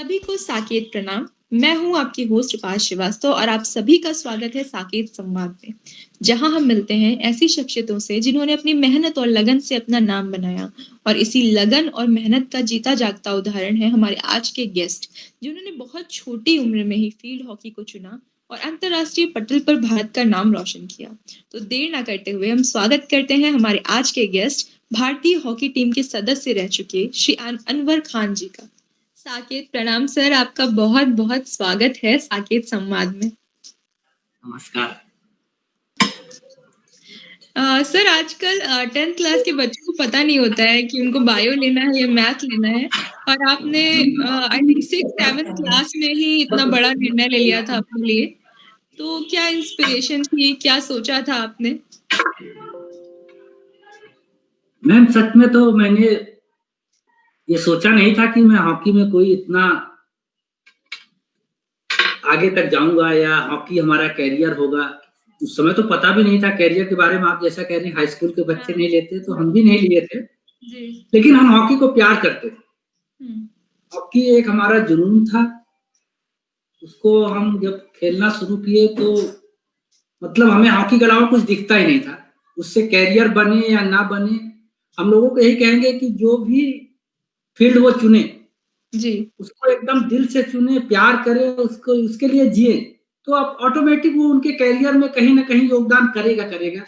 सभी को साकेत प्रणाम। मैं हूं आपकी होस्ट उपास श्रीवास्तव और आप सभी का स्वागत है साकेत संवाद में, जहां हम मिलते हैं ऐसी शख्सियतों से जिन्होंने अपनी मेहनत और लगन से अपना नाम बनाया। और इसी लगन और मेहनत का जीता जागता उदाहरण है हमारे आज के गेस्ट, जिन्होंने बहुत छोटी उम्र में ही फील्ड हॉकी को चुना और अंतरराष्ट्रीय पटल पर भारत का नाम रोशन किया। तो देर ना करते हुए हम स्वागत करते हैं हमारे आज के गेस्ट, भारतीय हॉकी टीम के सदस्य रह चुके श्री अनवर खान जी का। साकेत प्रणाम सर, आपका बहुत बहुत स्वागत है साकेत संवाद में। नमस्कार। सर, आजकल 10th क्लास के बच्चों को पता नहीं होता है कि उनको बायो लेना है या मैथ लेना है, और आपने आई थिंक 6th-7th क्लास में ही इतना बड़ा निर्णय ले लिया था अपने लिए। तो क्या इंस्पिरेशन थी, क्या सोचा था आपने? मैम, सच में तो मैंने ये सोचा नहीं था कि मैं हॉकी में कोई इतना आगे तक जाऊंगा या हॉकी हमारा कैरियर होगा। उस समय तो पता भी नहीं था कैरियर के बारे में। आप जैसा कह रहे हैं, हाई स्कूल के बच्चे नहीं लेते, तो हम भी नहीं लिए थे जी। लेकिन हम हॉकी को प्यार करते थे। हॉकी एक हमारा जुनून था। उसको हम जब खेलना शुरू किए तो मतलब हमें हॉकी के अलावा कुछ दिखता ही नहीं था। उससे कैरियर बने या ना बने, हम लोगों को यही कहेंगे कि जो भी फील्ड वो चुने जी, उसको एकदम दिल से चुने, प्यार करे, उसको उसके लिए जिए, तो आप ऑटोमेटिक वो उनके कैरियर में कहीं ना कहीं योगदान करेगा।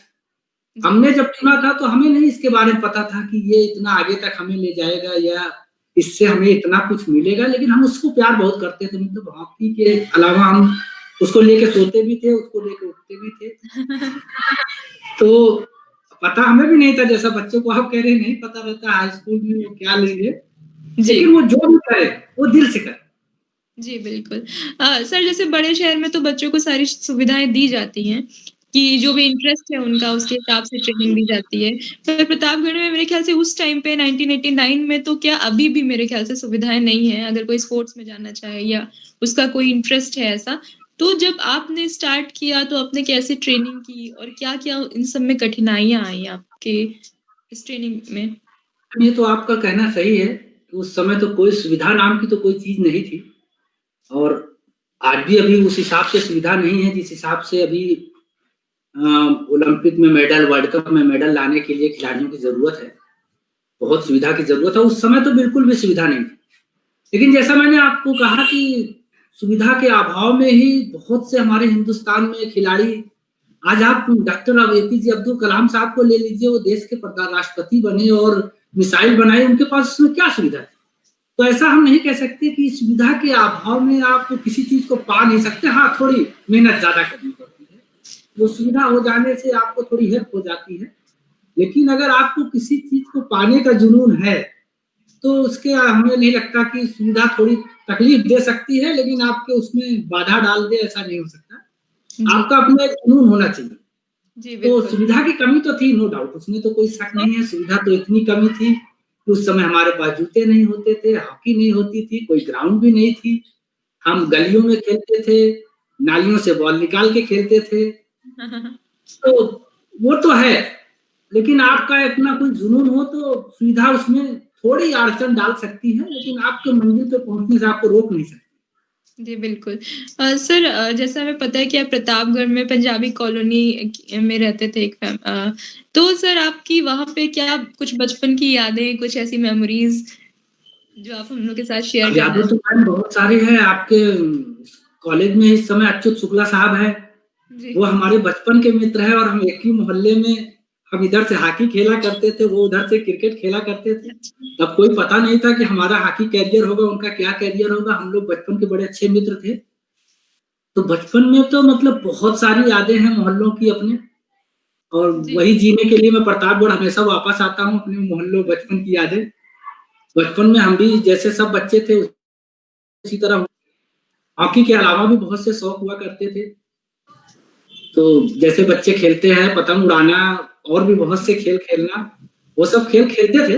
हमने जब चुना था तो हमें नहीं इसके बारे में पता था कि ये इतना आगे तक हमें ले जाएगा या इससे हमें इतना कुछ मिलेगा, लेकिन हम उसको प्यार बहुत करते थे। मतलब हॉकी के अलावा हम उसको लेके सोते भी थे, उसको लेके उठते भी थे। तो पता हमें भी नहीं था, जैसा बच्चों को आप कह रहे हैं नहीं पता रहता हाई स्कूल में वो क्या लेंगे, लेकिन वो जो भी करे वो दिल से करे। जी बिल्कुल। सर, जैसे बड़े शहर में तो बच्चों को सारी सुविधाएं दी जाती हैं कि जो भी इंटरेस्ट है उनका उसके हिसाब से ट्रेनिंग दी जाती है। पर प्रतापगढ़ में मेरे ख्याल से उस टाइम पे 1989 में तो क्या अभी भी मेरे ख्याल से सुविधाएं नहीं है, अगर कोई स्पोर्ट्स में जाना चाहे या उसका कोई इंटरेस्ट है ऐसा। तो जब आपने स्टार्ट किया तो आपने कैसे ट्रेनिंग की और क्या क्या इन सब में कठिनाइयां आई आपके इस ट्रेनिंग में? ये तो आपका कहना सही है कि उस समय तो कोई सुविधा नाम की तो कोई चीज नहीं थी, और आज भी अभी उस हिसाब से सुविधा नहीं है जिस हिसाब से अभी ओलंपिक में मेडल, वर्ल्ड कप में मेडल लाने के लिए खिलाड़ियों की जरूरत है। बहुत सुविधा की जरूरत है। उस समय तो बिल्कुल भी सुविधा नहीं थी। लेकिन जैसा मैंने आपको कहा कि सुविधा के अभाव में ही बहुत से हमारे हिंदुस्तान में खिलाड़ी, आज आप डॉक्टर एपीजे अब्दुल कलाम साहब को ले लीजिए, वो देश के राष्ट्रपति बने और मिसाइल बनाई, उनके पास उसमें क्या सुविधा थी? तो ऐसा हम नहीं कह सकते कि सुविधा के अभाव में आप किसी चीज को पा नहीं सकते। हाँ, थोड़ी मेहनत ज्यादा करनी पड़ती है, वो सुविधा हो जाने से आपको थोड़ी हेल्प हो जाती है। लेकिन अगर आपको किसी चीज को पाने का जुनून है तो उसके हमें नहीं लगता कि सुविधा थोड़ी तकलीफ दे सकती है, लेकिन आपके उसमें बाधा डाल दे, ऐसा नहीं हो सकता। आपका अपना जुनून होना चाहिए। तो सुविधा की कमी तो थी, नो डाउट, उसमें तो कोई शक नहीं है। सुविधा तो इतनी कमी थी, उस समय हमारे पास जूते नहीं होते थे, हॉकी नहीं होती थी, कोई ग्राउंड भी नहीं थी। हम गलियों में खेलते थे, नालियों से बॉल निकाल के खेलते थे। तो वो तो है, लेकिन आपका इतना कोई जुनून हो तो सुविधा उसमें थोड़ी अड़चन डाल सकती है, लेकिन आपके मंजिल पे पहुंचने से आपको रोक नहीं सकती। जी बिल्कुल। सर, जैसा हमें पता है कि आप प्रतापगढ़ में पंजाबी कॉलोनी में रहते थे तो सर आपकी वहाँ पे क्या कुछ बचपन की यादें, कुछ ऐसी मेमोरीज जो आप हम लोग के साथ शेयर करना यादें तो बहुत सारी है। आपके कॉलेज में इस समय अच्युत शुक्ला साहब है, वो हमारे बचपन के मित्र है, और हम एक ही मोहल्ले में, हम इधर से हॉकी खेला करते थे, वो उधर से क्रिकेट खेला करते थे। तब कोई पता नहीं था कि हमारा हॉकी कैरियर होगा, उनका क्या कैरियर होगा। हम लोग बचपन के बड़े अच्छे मित्र थे। तो बचपन में तो मतलब बहुत सारी यादें हैं मोहल्लों की अपने, और वही जीने के लिए मैं प्रतापगढ़ हमेशा वापस आता हूँ, अपने मोहल्लों बचपन की यादें। बचपन में हम भी जैसे सब बच्चे थे उसी तरह हॉकी के अलावा भी बहुत से शौक हुआ करते थे। तो जैसे बच्चे खेलते हैं पतंग उड़ाना और भी बहुत से खेल खेलना, वो सब खेल खेलते थे।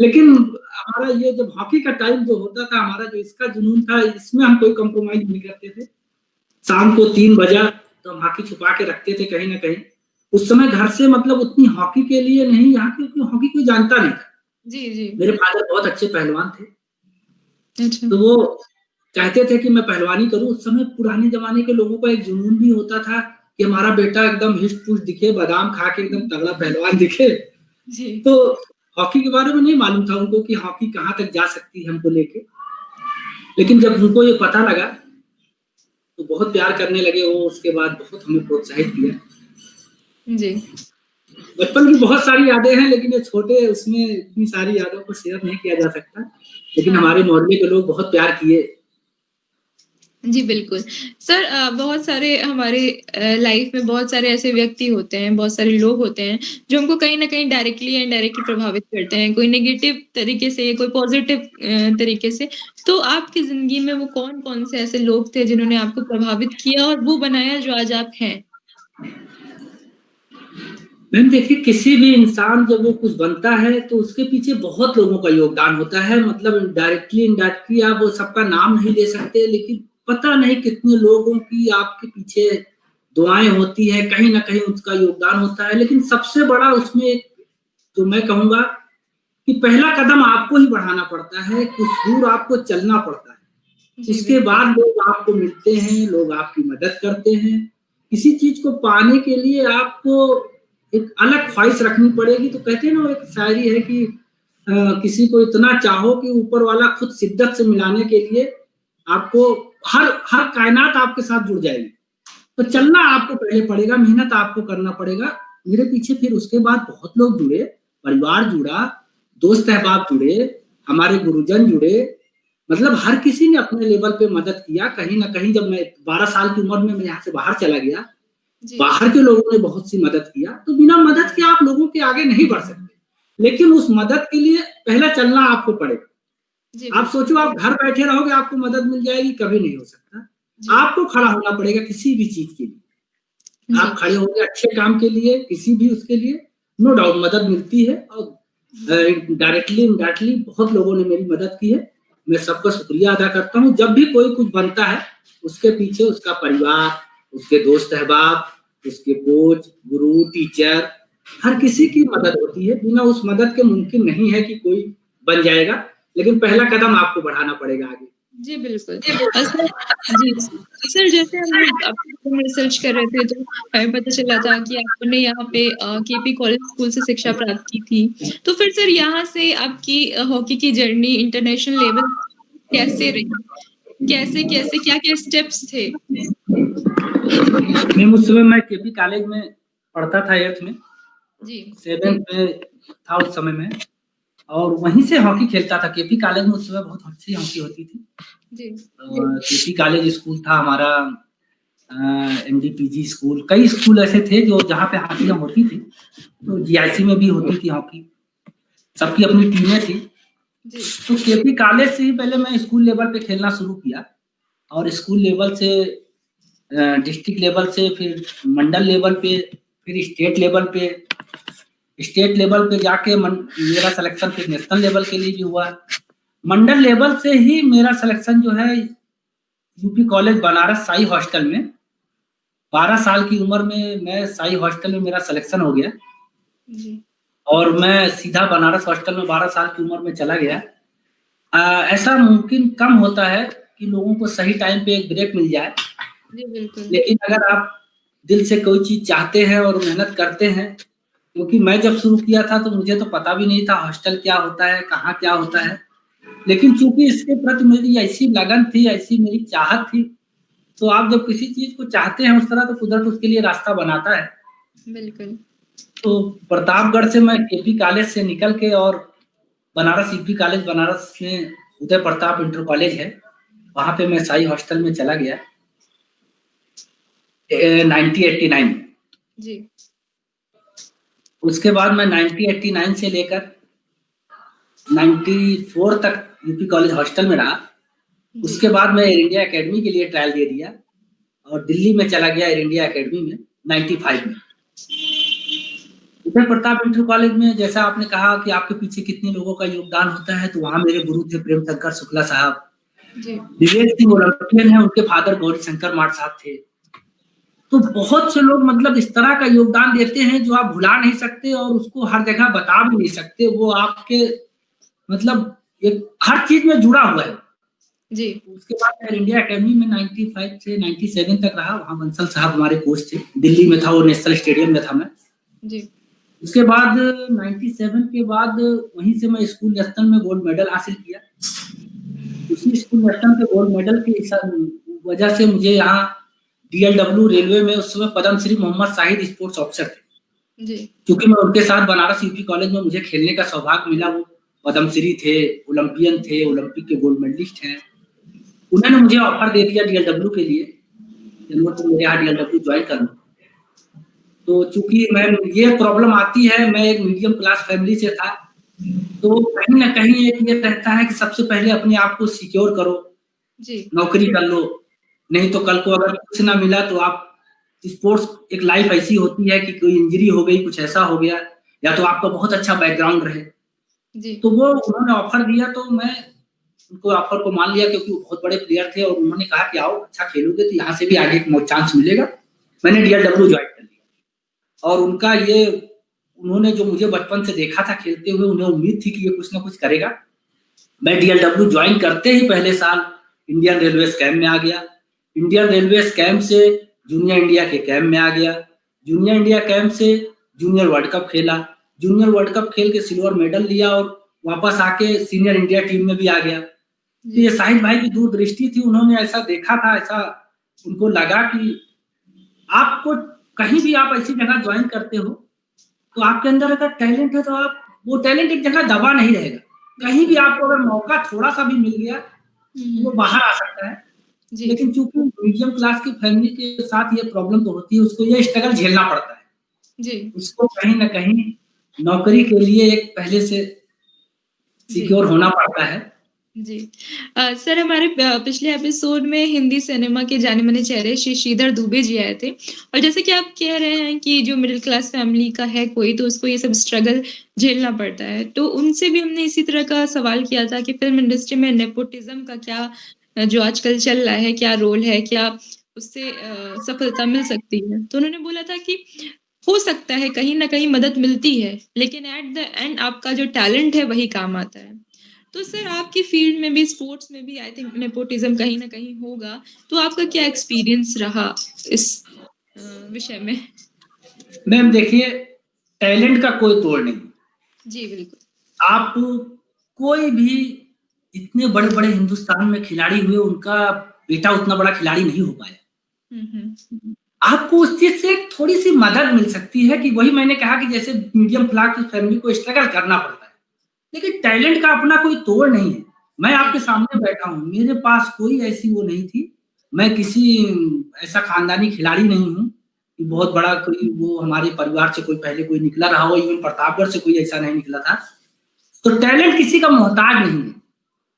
लेकिन हमारा ये जब हॉकी का टाइम जो होता था, हमारा जो इसका जुनून था, इसमें हम कोई कॉम्प्रोमाइज नहीं करते थे। शाम को 3 बजा तो हम हॉकी छुपा के रखते थे कहीं ना कहीं। उस समय घर से मतलब उतनी हॉकी के लिए नहीं, यहाँ क्योंकि हॉकी कोई जानता नहीं था। जी। मेरे फादर बहुत अच्छे पहलवान थे। तो वो चाहते थे कि मैं पहलवानी करूं। उस समय पुराने जमाने के लोगों का एक जुनून भी होता था कि हमारा बेटा एकदम हिस्ट-पुष्ट दिखे, बादाम खा के एकदम तगड़ा पहलवान दिखे। जी। तो हॉकी के बारे में नहीं मालूम था उनको कि हॉकी कहाँ तक जा सकती है हमको लेके। लेकिन जब उनको ये पता लगा, तो बहुत प्यार करने लगे वो, उसके बाद बहुत हमें प्रोत्साहित किया। जी। बचपन की बहुत सारी यादें हैं, लेकिन ये छोटे उसमें इतनी सारी यादों को शेयर नहीं किया जा सकता। लेकिन हाँ। हमारे मोहल्ले के लोग बहुत प्यार किए। जी, बिल्कुल। सर बहुत सारे हमारे लाइफ में बहुत सारे ऐसे व्यक्ति होते हैं, बहुत सारे लोग होते हैं, जो हमको कहीं न कहीं डायरेक्टली या इनडायरेक्टली प्रभावित करते हैं। कोई नेगेटिव तरीके से, कोई पॉज़िटिव तरीके से। तो आपकी ज़िंदगी में वो कौन-कौन से ऐसे लोग थे जिन्होंने आपको प्रभावित किया और वो बनाया जो आज आप हैं? मैम देखिए, किसी भी इंसान जब वो कुछ बनता है तो उसके पीछे बहुत लोगों का योगदान होता है। मतलब डायरेक्टली इनडायरेक्टली आप वो सबका नाम नहीं ले सकते, लेकिन पता नहीं कितने लोगों की आपके पीछे दुआएं होती है, कहीं ना कहीं उसका योगदान होता है। लेकिन सबसे बड़ा उसमें एक, तो मैं कहूंगा कि पहला कदम आपको ही बढ़ाना पड़ता है, कुछ दूर आपको चलना पड़ता है। जी, उसके बिल्कुल। बाद लोग आपको मिलते हैं, लोग आपकी मदद करते हैं। किसी चीज को पाने के लिए आपको एक अलग ख्वाहिश रखनी पड़ेगी। तो कहते हैं ना, वो एक शायरी है कि किसी को इतना चाहो कि ऊपर वाला खुद शिद्दत से मिलाने के लिए आपको हर हर कायनात आपके साथ जुड़ जाएगी। तो जी। चलना आपको पहले पड़ेगा, मेहनत आपको करना पड़ेगा। मेरे पीछे फिर उसके बाद बहुत लोग जुड़े, परिवार जुड़ा, दोस्त अहबाब जुड़े, हमारे गुरुजन जुड़े। मतलब हर किसी ने अपने लेवल पे मदद किया। कहीं न कहीं जब मैं 12 साल की उम्र में मैं यहाँ से बाहर चला गया, जी। बाहर के लोगों ने बहुत सी मदद किया। तो बिना मदद के आप लोगों के आगे नहीं बढ़ सकते। लेकिन उस मदद के लिए पहले चलना आपको पड़ेगा। जी, आप बिल्कुल। सोचो आप घर बैठे रहोगे आपको मदद मिल जाएगी, कभी नहीं हो सकता। जी। आपको खड़ा होना पड़ेगा किसी भी चीज़ के लिए। जी। आप खड़े होंगे अच्छे काम के लिए, किसी भी उसके लिए, नो डाउट मदद मिलती है। और डायरेक्टली इनडायरेक्टली बहुत लोगों ने मेरी मदद की है। मैं सबका शुक्रिया अदा करता हूँ। जब भी कोई कुछ बनता है, उसके पीछे उसका परिवार, उसके दोस्त अहबाब, उसके कोच, गुरु, टीचर, हर किसी की मदद होती है। बिना उस मदद के मुमकिन नहीं है कि कोई बन जाएगा। लेकिन पहला कदम आपको बढ़ाना पड़ेगा आगे। जी, बिल्कुल। सर जी, सर जैसे हम लोग आपके बारे में रिसर्च कर रहे थे तो हमें पता चला था कि आपने यहाँ पे केपी कॉलेज स्कूल से शिक्षा प्राप्त की थी। तो फिर सर यहाँ से आपकी हॉकी की जर्नी इंटरनेशनल लेवल कैसे रही? कैसे-कैसे क्या-क्या स्टेप्स थे? मैम उस समय मैं केपी कॉलेज में पढ़ता था 8th में, जी। 7th में था उस समय में। और वहीं से हॉकी खेलता था। केपी कॉलेज में उस समय बहुत अच्छी हॉकी होती थी। जी। केपी कॉलेज स्कूल था हमारा, एनडीपीजी स्कूल, कई स्कूल ऐसे थे जो जहाँ पे हॉकियाँ होती थी। तो जीआईसी में भी होती थी हॉकी, सबकी अपनी टीमें थी। जी। तो केपी कॉलेज से ही पहले मैं स्कूल लेवल पे खेलना शुरू किया, और स्कूल लेवल से डिस्ट्रिक्ट लेवल से, फिर मंडल लेवल पे, फिर स्टेट लेवल पे जाके मेरा सिलेक्शन फिर नेशनल लेवल के लिए भी हुआ। मंडल लेवल से ही मेरा सिलेक्शन जो है UP college Banaras Sai hostel में, 12 साल की उम्र में मैं साई हॉस्टल में मेरा सिलेक्शन हो गया। जी। और मैं सीधा बनारस हॉस्टल में 12 साल की उम्र में चला गया। ऐसा मुमकिन कम होता है कि लोगों को सही टाइम पे एक ब्रेक मिल जाए। जी, बिल्कुल। लेकिन अगर आप दिल से कोई चीज़ चाहते हैं और मेहनत करते हैं, क्योंकि मैं जब शुरू किया था तो मुझे तो पता भी नहीं था हॉस्टल क्या होता है, कहाँ क्या होता है। लेकिन चूँकि इसके प्रति मेरी ऐसी लगन थी, ऐसी मेरी चाहत थी, तो आप जब किसी चीज़ को चाहते हैं उस तरह, तो कुदरत उसके लिए रास्ता बनाता है। बिल्कुल। तो प्रतापगढ़ से मैं केपी कॉलेज से निकल के और बनारस यूपी कॉलेज, बनारस में उदय प्रताप इंटर कॉलेज है, वहाँ पे मैं साई हॉस्टल में चला गया 1989 में। जी। उसके बाद मैं 1989 से लेकर 94 तक यूपी कॉलेज हॉस्टल में रहा। जी। उसके बाद मैं एयर इंडिया एकेडमी के लिए ट्रायल दे दिया और दिल्ली में चला गया एयर इंडिया एकेडमी में 95 में। उदय प्रताप इंटर कॉलेज में जैसा आपने कहा कि आपके पीछे कितने लोगों का योगदान होता है, तो वहाँ मेरे गुरु थे प्रेम शंकर शुक्ला साहब। जी। विवेक सिंह ओलंपियन है, उनके फादर गौरी शंकर माठ साहब थे। तो बहुत से लोग मतलब इस तरह का योगदान देते हैं जो आप भुला नहीं सकते और उसको हर जगह बता भी नहीं सकते। वो आपके मतलब एक हर चीज में जुड़ा हुआ है। जी। उसके बाद एयर इंडिया एकेडमी में 95 से 97 तक रहा, वहाँ बंसल साहब हमारे कोच थे, दिल्ली में था वो, नेशनल स्टेडियम में था मैं। जी। उसके बाद 97 के बाद वहीं से मैं स्कूल नेशनल में गोल्ड मेडल हासिल किया। उसी स्कूल नेशनल के गोल्ड मेडल की वजह से मुझे यहाँ DLW रेलवे में उस समय पद्मश्री मोहम्मद शाहिद स्पोर्ट्स ऑफिसर थे। जी। क्योंकि मैं उनके साथ बनारस यूपी कॉलेज में मुझे खेलने का सौभाग्य मिला। वो पद्मश्री थे, ओलंपियन थे, ओलंपिक के गोल्ड मेडलिस्ट हैं। उन्होंने मुझे ऑफर दे दिया DLW के लिए, तुम मेरे यहाँ DLW ज्वाइन कर लो। तो चूंकि मैं, ये प्रॉब्लम आती है, मैं एक मीडियम क्लास फैमिली से था, तो कहीं ना कहीं एक ये रहता है कि सबसे पहले अपने आप को सिक्योर करो, जी। नौकरी कर लो, नहीं तो कल को अगर कुछ ना मिला तो आप, स्पोर्ट्स एक लाइफ ऐसी होती है कि कोई इंजरी हो गई, कुछ ऐसा हो गया, या तो आपका बहुत अच्छा बैकग्राउंड रहे। जी। तो वो उन्होंने ऑफर दिया तो मैं उनको ऑफर को मान लिया, क्योंकि वो बहुत बड़े प्लेयर थे और उन्होंने कहा कि आओ अच्छा खेलोगे तो यहाँ से भी आगे चांस मिलेगा। मैंने DLW ज्वाइन कर लिया और उनका ये, उन्होंने जो मुझे बचपन से देखा था खेलते हुए, उन्हें उम्मीद थी कि ये कुछ ना कुछ करेगा। मैं DLW ज्वाइन करते ही पहले साल इंडियन रेलवे कैंप में आ गया। इंडियन रेलवे कैंप से जूनियर इंडिया के कैंप में आ गया। जूनियर इंडिया कैंप से जूनियर वर्ल्ड कप खेला। जूनियर वर्ल्ड कप खेल के सिल्वर मेडल लिया और वापस आके सीनियर इंडिया टीम में भी आ गया। तो ये शाहिद भाई की दूरदृष्टि थी, उन्होंने ऐसा देखा था, ऐसा उनको लगा कि आपको कहीं भी आप ऐसी जगह ज्वाइन करते हो तो आपके अंदर अगर टैलेंट है तो आप, वो टैलेंट एक जगह दबा नहीं रहेगा, कहीं भी आपको अगर मौका थोड़ा सा भी मिल गया तो वो बाहर आ सकता है। लेकिन चूंकि मीडियम क्लास की फैमिली के साथ ये प्रॉब्लम तो होती है, उसको ये स्ट्रगल झेलना पड़ता है जी। उसको कहीं ना कहीं नौकरी के लिए एक पहले से सिक्योर होना पड़ता है जी। सर, हमारे पिछले एपिसोड में हिंदी सिनेमा के जाने-माने चेहरे श्री श्रीधर दुबे जी आए थे और जैसे कि आप कह रहे हैं कि जो मिडिल क्लास फैमिली का है कोई, तो उसको ये सब स्ट्रगल झेलना पड़ता है। तो उनसे भी हमने इसी तरह का सवाल किया था कि फ़िल्म इंडस्ट्री में नेपोटिज़्म का क्या जो आजकल चल रहा है, क्या रोल है? क्या उससे सफलता मिल सकती है? तो उन्होंने बोला था कि हो सकता है कहीं न कहीं मदद मिलती है, लेकिन एट द एंड आपका जो टैलेंट है वही काम आता है। तो सर, आपकी फ़ील्ड में भी, स्पोर्ट्स में भी आई थिंक नेपोटिज़्म कहीं न कहीं होगा, तो आपका क्या एक्सपीरियंस रहा इस विषय में? मैम देखिए, टैलेंट का कोई तोड़ नहीं। जी, बिल्कुल। आप कोई भी, इतने बड़े-बड़े हिंदुस्तान में खिलाड़ी हुए, उनका बेटा उतना बड़ा खिलाड़ी नहीं हो पाया। आपको उस चीज़ से थोड़ी-सी मदद मिल सकती है कि वही मैंने कहा कि जैसे मीडियम क्लास की फैमिली को स्ट्रगल करना पड़ता है, लेकिन टैलेंट का अपना कोई तोड़ नहीं है। मैं आपके सामने बैठा हूँ, मेरे पास कोई ऐसी वो नहीं थी, मैं किसी ऐसा खानदानी खिलाड़ी नहीं हूँ कि बहुत बड़ा कोई, वो हमारे परिवार से कोई पहले कोई निकला रहा हो, इवन प्रतापगढ़ से कोई ऐसा नहीं निकला था। तो टैलेंट किसी का मोहताज नहीं है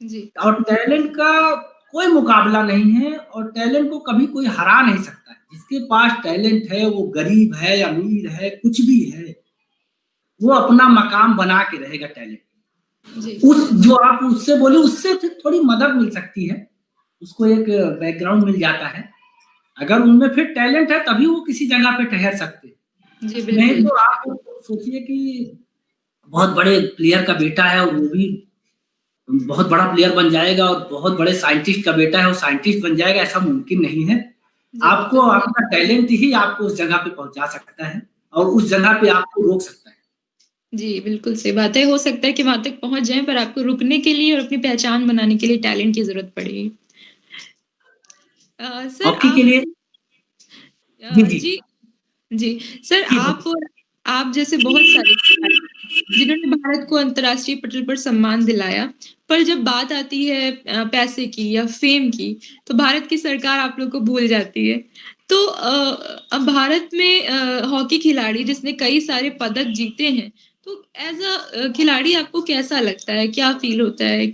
जी। और टैलेंट का कोई मुकाबला नहीं है और टैलेंट को कभी कोई हरा नहीं सकता है। जिसके पास टैलेंट है, वो गरीब है, अमीर है, कुछ भी है, वो अपना मकाम बना के रहेगा टैलेंट जी। उस, जो आप उससे बोले, उससे थोड़ी मदद मिल सकती है, उसको एक बैकग्राउंड मिल जाता है। अगर उनमें फिर टैलेंट है तभी वो किसी जगह पे ठहर सकते हैं। नहीं तो आप सोचिए कि बहुत बड़े प्लेयर का बेटा है और वो भी बहुत बड़ा प्लेयर बन जाएगा और बहुत बड़े साइंटिस्ट का बेटा है वो साइंटिस्ट बन जाएगा, ऐसा मुमकिन नहीं है। आपको आपका टैलेंट ही आपको उस जगह पे पहुंचा सकता है और उस जगह पे आपको रोक सकता है। जी, बिल्कुल सही बात है। हो सकता है कि वहाँ तक पहुँच जाएँ, पर आपको रुकने के लिए और अपनी पहचान बनाने के लिए टैलेंट की ज़रूरत पड़ेगी। सर, हॉकी के लिए जी, जी। सर, आप जैसे बहुत सारे जिन्होंने भारत को अंतर्राष्ट्रीय पटल पर सम्मान दिलाया, पर जब बात आती है पैसे की या फ़ेम की, तो भारत की सरकार आप लोग को भूल जाती है। तो अब भारत में हॉकी खिलाड़ी जिसने कई सारे पदक जीते हैं, तो एज़ खिलाड़ी आपको कैसा लगता है? क्या फ़ील होता है?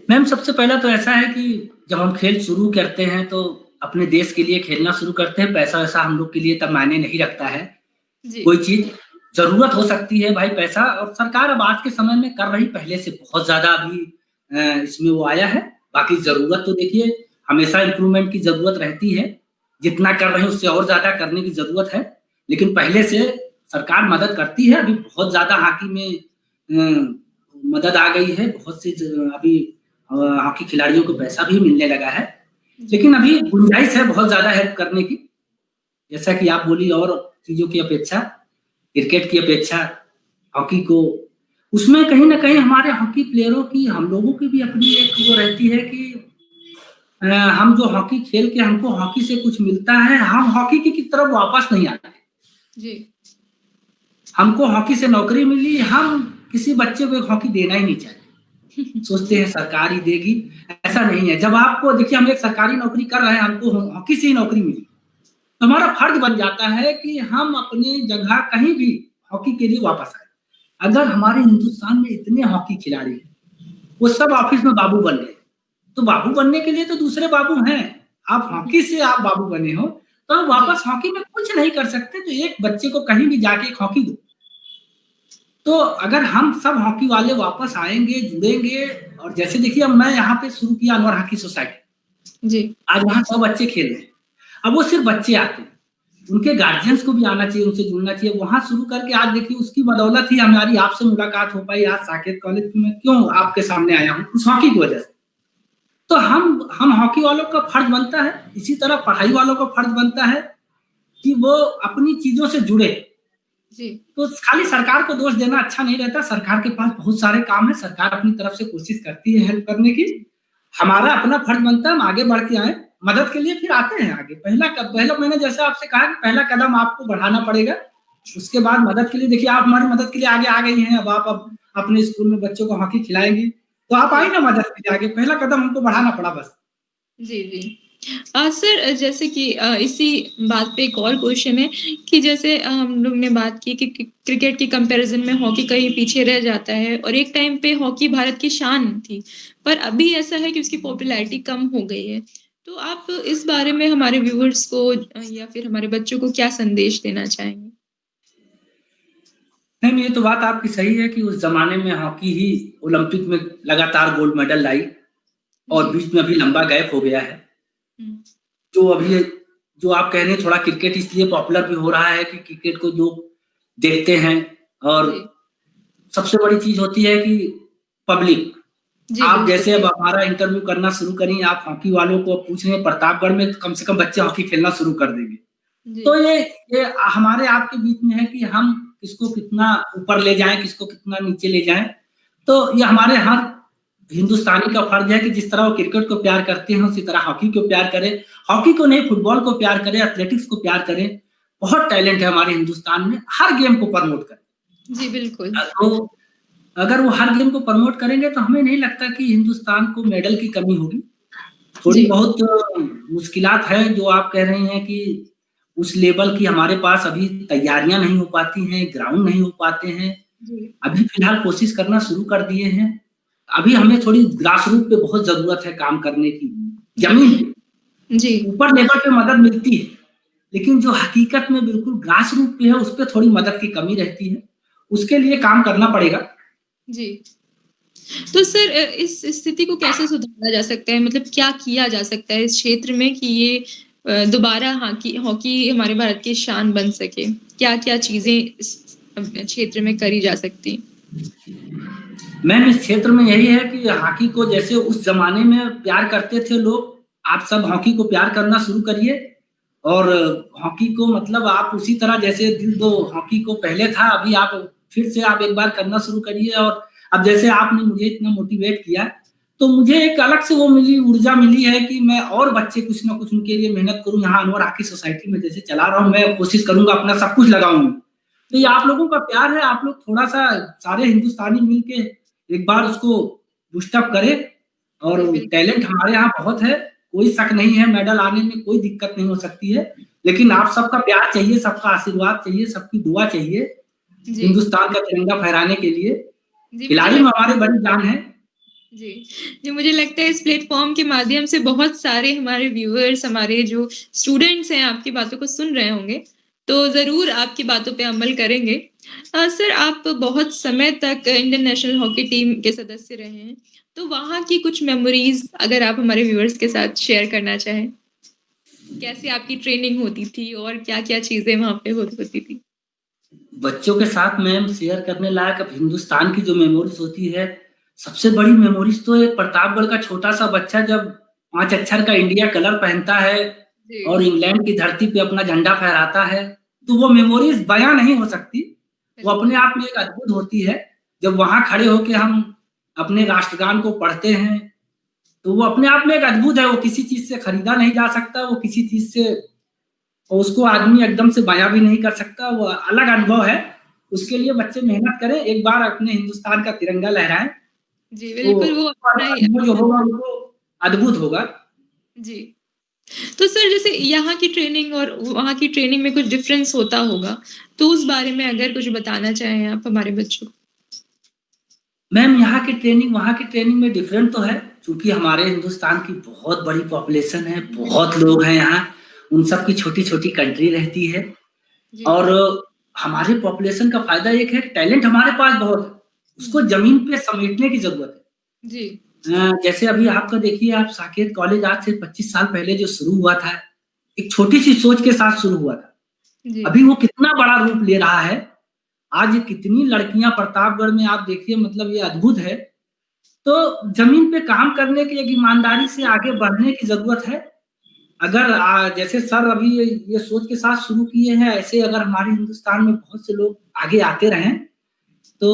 मैम, सबसे पहला तो ऐसा है कि जब हम खेल शुरू करते हैं तो अपने देश के लिए खेलना शुरू करते हैं, पैसा-वैसा हम लोग के लिए तब मायने नहीं रखता है। कोई चीज़ ज़रूरत हो सकती है भाई, पैसा, और सरकार अब आज के समय में कर रही, पहले से बहुत ज़्यादा अभी इसमें वो आया है। बाकी ज़रूरत तो देखिए हमेशा इम्प्रूवमेंट की ज़रूरत रहती है, जितना कर रहे हैं उससे और ज़्यादा करने की ज़रूरत है, लेकिन पहले से सरकार मदद करती है। अभी बहुत ज़्यादा हॉकी में मदद आ गई है, बहुत सी अभी हॉकी खिलाड़ियों को पैसा भी मिलने लगा है, लेकिन अभी गुंजाइश है बहुत ज़्यादा हेल्प करने की। जैसा कि आप बोली और चीज़ों की अपेक्षा, क्रिकेट की अपेक्षा हॉकी को, उसमें कहीं न कहीं हमारे हॉकी प्लेयरों की, हम लोगों की भी अपनी एक वो रहती है कि हम जो हॉकी खेल के हमको हॉकी से कुछ मिलता है, हम हॉकी की तरफ वापस नहीं आते। जी। हमको हॉकी से नौकरी मिली, हम किसी बच्चे को एक हॉकी देना ही नहीं चाहते। सोचते हैं सरकार ही देगी, ऐसा नहीं है। जब आपको देखिए हम एक सरकारी नौकरी कर रहे हैं, हमको हॉकी से ही नौकरी मिली, तो हमारा फर्ज बन जाता है कि हम अपनी जगह कहीं भी हॉकी के लिए वापस आए। अगर हमारे हिंदुस्तान में इतने हॉकी खिलाड़ी हैं, वो सब ऑफिस में बाबू बन गए, तो बाबू बनने के लिए तो दूसरे बाबू हैं। आप हॉकी से आप बाबू बने हो, तो आप वापस हॉकी में कुछ नहीं कर सकते, तो एक बच्चे को कहीं भी जाके एक हॉकी दो। तो अगर हम सब हॉकी वाले वापस आएंगे, जुड़ेंगे, और जैसे देखिए अब मैं यहाँ पे शुरू किया अनवर हॉकी सोसाइटी, जी। आज वहाँ 100 बच्चे खेल रहे हैं। अब वो सिर्फ बच्चे आते हैं, उनके गार्जियंस को भी आना चाहिए, उनसे जुड़ना चाहिए। वहाँ शुरू करके आज देखिए उसकी बदौलत ही हमारी आपसे मुलाकात हो पाई। आज साकेत कॉलेज में क्यों आपके सामने आया हूँ, उस हॉकी की वजह से। तो हम हॉकी वालों का फर्ज बनता है, इसी तरह पढ़ाई वालों का फर्ज बनता है कि वो अपनी चीजों से जुड़े। जी। तो खाली सरकार को दोष देना अच्छा नहीं रहता। सरकार के पास बहुत सारे काम है, सरकार अपनी तरफ से कोशिश करती है हेल्प करने की। हमारा अपना फर्ज बनता है हम आगे बढ़ के आए मदद के लिए, फिर आते हैं आगे। पहला मैंने जैसे आपसे कहा कि पहला कदम आपको बढ़ाना पड़ेगा, उसके बाद मदद के लिए। देखिए आप हमारी मदद के लिए आगे आ गई हैं, अब आप अपने स्कूल में बच्चों को हॉकी खिलाएंगी, तो आप आई ना मदद के लिए आगे। पहला कदम हमको बढ़ाना पड़ा बस। जी, जी। सर जैसे कि इसी बात पे एक और क्वेश्चन है कि जैसे हम लोग ने बात की कि क्रिकेट के कंपैरिज़न में हॉकी कहीं पीछे रह जाता है और एक टाइम पे हॉकी भारत की शान थी, पर अभी ऐसा है कि उसकी पॉपुलैरिटी कम हो गई है। तो आप इस बारे में हमारे व्यूअर्स को या फिर हमारे बच्चों को क्या संदेश देना चाहेंगे? नहीं, ये तो बात आपकी सही है कि उस ज़माने में हॉकी ही ओलंपिक में लगातार गोल्ड मेडल लाई, और जी। बीच में अभी लंबा गैप हो गया है। हुँ। जो अभी जो आप कह रहे हैं थोड़ा क्रिकेट इसलिए पॉपुलर भी हो रहा है कि क्रिकेट को लोग देखते हैं, और जी। सबसे बड़ी चीज़ होती है कि पब्लिक। जी, आप बिल्कुल। जैसे अब हमारा इंटरव्यू करना शुरू करिए, आप हॉकी वालों को पूछ रहे हैं, प्रतापगढ़ में कम से कम बच्चे हॉकी खेलना शुरू कर देंगे। जी। तो ये हमारे आपके बीच में है कि हम किसको कितना ऊपर ले जाएँ, किसको कितना नीचे ले जाएँ। तो ये हमारे हर हिंदुस्तानी का फर्ज है कि जिस तरह वो क्रिकेट को प्यार करते हैं, उसी तरह हॉकी को प्यार करें। हॉकी को नहीं, फुटबॉल को प्यार करें, एथलेटिक्स को प्यार करें। बहुत टैलेंट है हमारे हिंदुस्तान में, हर गेम को प्रमोट करें। जी, बिल्कुल। तो अगर वो हर गेम को प्रमोट करेंगे तो हमें नहीं लगता कि हिंदुस्तान को मेडल की कमी होगी। थोड़ी जी। बहुत मुश्किलात हैं जो आप कह रही हैं कि उस लेवल की हमारे पास अभी तैयारियां नहीं हो पाती हैं, ग्राउंड नहीं हो पाते हैं। जी। अभी फिलहाल कोशिश करना शुरू कर दिए हैं। अभी हमें थोड़ी ग्रास रूट पे बहुत ज़रूरत है काम करने की, ज़मीन पे। जी। ऊपर लेवल पे मदद मिलती है, लेकिन जो हकीकत में बिल्कुल ग्रास रूट पे है, उस पे थोड़ी मदद की कमी रहती है। उसके लिए काम करना पड़ेगा। जी। तो सर इस स्थिति को कैसे सुधारा जा सकता है? मतलब क्या किया जा सकता है इस क्षेत्र में कि ये दोबारा हॉकी हॉकी हमारे भारत की शान बन सके? क्या-क्या चीज़ें इस क्षेत्र में करी जा सकती? मैम इस क्षेत्र में यही है कि हॉकी को जैसे उस ज़माने में प्यार करते थे लोग, आप सब हॉकी को प्यार करना शुरू करिए। और हॉकी को मतलब आप उसी तरह जैसे दिल दो हॉकी को पहले था, अभी आप फिर से आप एक बार करना शुरू करिए। और अब जैसे आपने मुझे इतना मोटिवेट किया, तो मुझे एक अलग से वो मिली, ऊर्जा मिली है कि मैं और बच्चे कुछ ना कुछ उनके लिए मेहनत करूँ। यहाँ अनवर हॉकी सोसाइटी में जैसे चला रहा हूँ, मैं कोशिश करूँगा, अपना सब कुछ लगाऊँगा। तो ये आप लोगों का प्यार है, आप लोग थोड़ा-सा सारे हिंदुस्तानी मिलके एक बार उसको बूस्ट अप करें। और जी, बिल्कुल। टैलेंट हमारे यहाँ बहुत है, कोई शक नहीं है, मेडल आने में कोई दिक्कत नहीं हो सकती है। लेकिन आप सबका प्यार चाहिए, सबका आशीर्वाद चाहिए, सबकी दुआ चाहिए, जी। हिंदुस्तान का तिरंगा फहराने के लिए। जी, मुझे खिलाड़ी में हमारी बड़ी जान है। जी। जी, मुझे लगता है इस प्लेटफ़ॉर्म के माध्यम से बहुत सारे हमारे व्यूअर्स, हमारे जो स्टूडेंट्स हैं, आपकी बातों को सुन रहे होंगे, तो ज़रूर आपकी बातों पे अमल करेंगे। सर आप बहुत समय तक इंडियन नेशनल हॉकी टीम के सदस्य रहे हैं, तो वहाँ की कुछ मेमोरीज़ अगर आप हमारे व्यूअर्स के साथ शेयर करना चाहें? कैसे आपकी ट्रेनिंग होती थी और क्या-क्या चीज़ें वहाँ पे होती थी? बच्चों के साथ मैम शेयर करने लायक अब हिंदुस्तान की जो मेमोरीज़ होती है, सबसे बड़ी मेमोरीज तो एक प्रतापगढ़ का छोटा सा बच्चा जब 5 अक्षर का इंडिया कलर पहनता है जी, और इंग्लैंड की धरती पे अपना झंडा फहराता है, तो वो मेमोरीज बयां नहीं हो सकती। वो अपने बिल्कुल। आप में एक अद्भुत होती है। जब वहां खड़े होके हम अपने राष्ट्रगान को पढ़ते हैं, तो वो अपने आप में एक अद्भुत है। वो किसी चीज से खरीदा नहीं जा सकता, वो किसी चीज से, और उसको आदमी एकदम से बयां भी नहीं कर सकता। वो अलग अनुभव है। उसके लिए बच्चे मेहनत करें, एक बार अपने हिंदुस्तान का तिरंगा लहराएं, जी, तो बिल्कुल वो अपना ही अनुभव जो होगा उनको अद्भुत होगा। जी। तो सर जैसे यहाँ की ट्रेनिंग और वहाँ की ट्रेनिंग में कुछ डिफरेंस होता होगा, तो उस बारे में अगर कुछ बताना चाहें आप हमारे बच्चों को? मैम, यहाँ की ट्रेनिंग वहाँ की ट्रेनिंग में डिफरेंट तो है, क्योंकि हमारे हिंदुस्तान की बहुत बड़ी पॉपुलेशन है, बहुत बिल्कुल। लोग हैं यहाँ, उन सब की छोटी-छोटी कंट्री रहती है। जी, और हमारे पॉपुलेशन का फ़ायदा एक है कि टैलेंट हमारे पास बहुत है, उसको जी, ज़मीन पे समेटने की ज़रूरत है। जी, जैसे अभी आपका देखिए, आप साकेत कॉलेज आज से 25 साल पहले जो शुरू हुआ था, एक छोटी-सी सोच के साथ शुरू हुआ था। जी, अभी वो कितना बड़ा रूप ले रहा है। आज कितनी लड़कियाँ प्रतापगढ़ में आप देखिए, मतलब ये अद्भुत है। तो ज़मीन पे काम करने की, एक ईमानदारी से आगे बढ़ने की ज़रूरत है। अगर जैसे सर अभी ये सोच के साथ शुरू किए हैं, ऐसे अगर हमारे हिंदुस्तान में बहुत से लोग आगे आते रहें, तो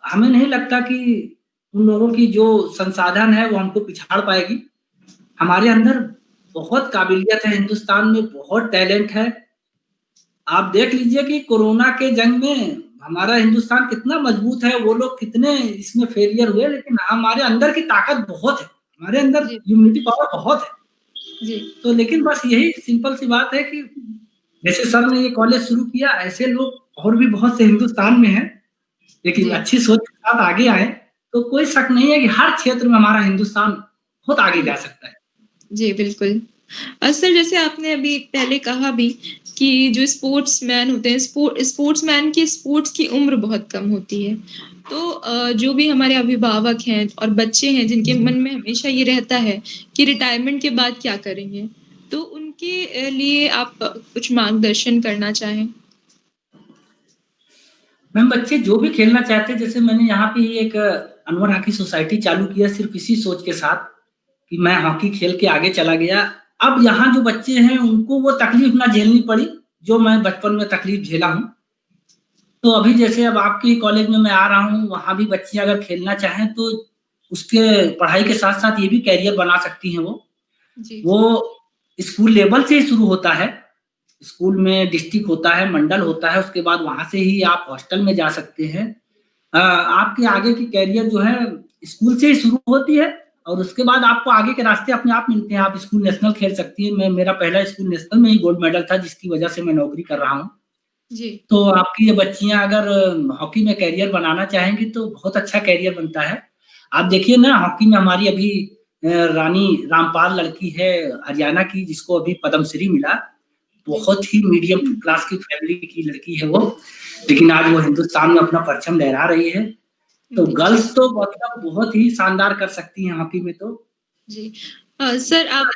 हमें नहीं लगता कि उन लोगों की जो संसाधन है, वो हमको पिछाड़ पाएगी। हमारे अंदर बहुत काबिलियत है, हिंदुस्तान में बहुत टैलेंट है। आप देख लीजिए कि कोरोना के जंग में हमारा हिंदुस्तान कितना मजबूत है, वो लोग कितने इसमें फेलियर हुए, लेकिन हमारे अंदर की ताकत बहुत है, हमारे अंदर जी, इम्यूनिटी पावर बहुत है। जी, तो लेकिन बस यही सिंपल सी बात है कि जैसे सर ने ये कॉलेज शुरू किया, ऐसे लोग और भी बहुत से हिंदुस्तान में हैं, लेकिन जी, अच्छी सोच के साथ आगे आए, तो कोई शक नहीं है कि हर क्षेत्र में हमारा हिंदुस्तान बहुत आगे जा सकता है। जी, बिल्कुल। सर जैसे आपने अभी पहले कहा भी कि जो स्पोर्ट्समैन होते हैं, स्पोर्ट्समैन की स्पोर्ट्स की उम्र बहुत कम होती है। तो जो भी हमारे अभिभावक हैं और बच्चे हैं जिनके मन में हमेशा ये रहता है कि रिटायरमेंट के बाद क्या करेंगे? तो उनके लिए आप कुछ मार्गदर्शन करना चाहें? मैम, बच्चे जो भी खेलना चाहते हैं, जैसे मैंने यहाँ पे ही एक अनवर हॉकी सोसाइटी चालू किया, सिर्फ इसी सोच के साथ कि मैं हॉकी खेल के आगे चला गया। अब यहाँ जो बच्चे हैं, उनको वो तकलीफ ना झेलनी पड़ी, जो मैं बचपन में तकलीफ झेला हूँ। तो अभी जैसे अब आपके कॉलेज में मैं आ रहा हूँ, वहाँ भी बच्चे अगर खेलना चाहें, तो उसके पढ़ाई के साथ-साथ ये भी करियर बना सकती हैं वो। जी, वो स्कूल लेवल से ही शुरू होता है। स्कूल में डिस्ट्रिक्ट होता है, मंडल होता है, उसके बाद वहाँ से ही आप हॉस्टल में जा सकते हैं। आपके आगे की करियर जो है स्कूल से ही शुरू होती है, और उसके बाद आपको आगे के रास्ते अपने आप मिलते हैं। आप स्कूल नेशनल खेल सकती हैं। मेरा पहला स्कूल नेशनल में ही गोल्ड मेडल था, जिसकी वजह से मैं नौकरी कर रहा हूँ। जी, तो आपकी ये बच्चियाँ अगर हॉकी में करियर बनाना चाहेंगी, तो बहुत अच्छा करियर बनता है। आप देखिए ना, हॉकी में हमारी अभी रानी रामपाल लड़की है हरियाणा की, जिसको अभी पद्मश्री मिला। जी, बहुत ही मीडियम क्लास की फैमिली की लड़की है वो, लेकिन आज वो हिंदुस्तान में अपना परचम लहरा रही है। तो जी, जी। गर्ल्स तो मतलब बहुत ही शानदार कर सकती हैं हॉकी में तो। जी। सर आप